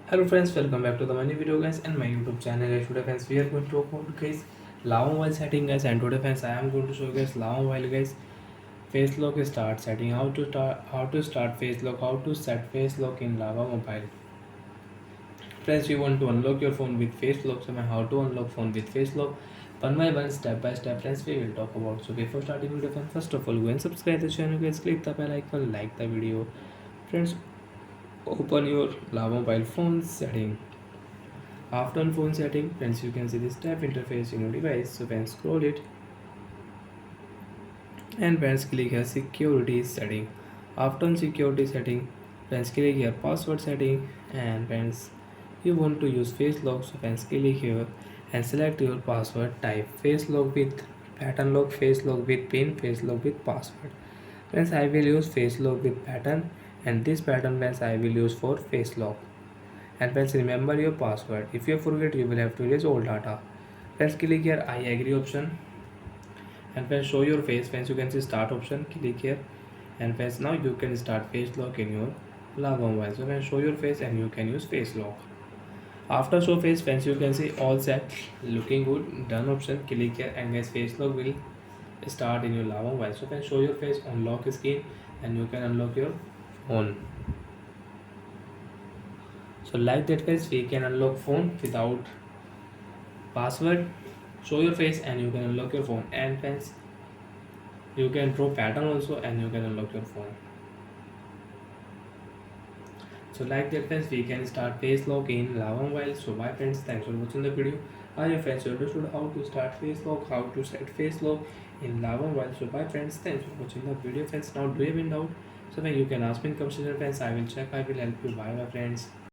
Hello friends, welcome back to the money video guys and my YouTube channel guys. Today friends we are going to talk about guys Lava mobile setting guys, and today friends I am going to show you guys Lava mobile guys face lock start setting, how to start face lock, how to set face lock in Lava mobile. Friends, you want to unlock your phone with face lock, so how to unlock phone with face lock one by one, step by step friends we will talk about. So before starting video friends, first of all go and subscribe the channel guys, click the bell icon, like the video. Friends, open your Lava mobile phone setting. After on phone setting, friends, you can see this tab interface in your device. So when scroll it and friends click here security setting. After on security setting, friends click here password setting, and friends you want to use face lock. So friends click here and select your password type, face lock with pattern lock, face lock with pin, face lock with password. Friends, I will use face lock with pattern, and this pattern friends I will use for face lock. And friends, remember your password. If you forget, you will have to erase all data. Let's click here I agree option, and friends show your face. Friends, you can see start option, click here, and friends now you can start face lock in your Lava mobile. So friends, show your face and you can use face lock. After show face, friends, you can see all set, looking good, done option, click here, and guys face lock will start in your Lava mobile. So friends, show your face on lock screen and you can unlock your phone. So like that guys, we can unlock phone without password. Show your face and you can unlock your phone, and friends you can draw pattern also and you can unlock your phone. So like that friends, we can start face lock in Lava mobile. So bye friends, thanks for watching the video. I hope friends you understood how to start face lock, how to set face lock in Lava mobile. So bye friends, thanks for watching the video friends. Now do you have any doubt, so then you can ask me in comment section friends, I will check, I will help you. Bye bye friends.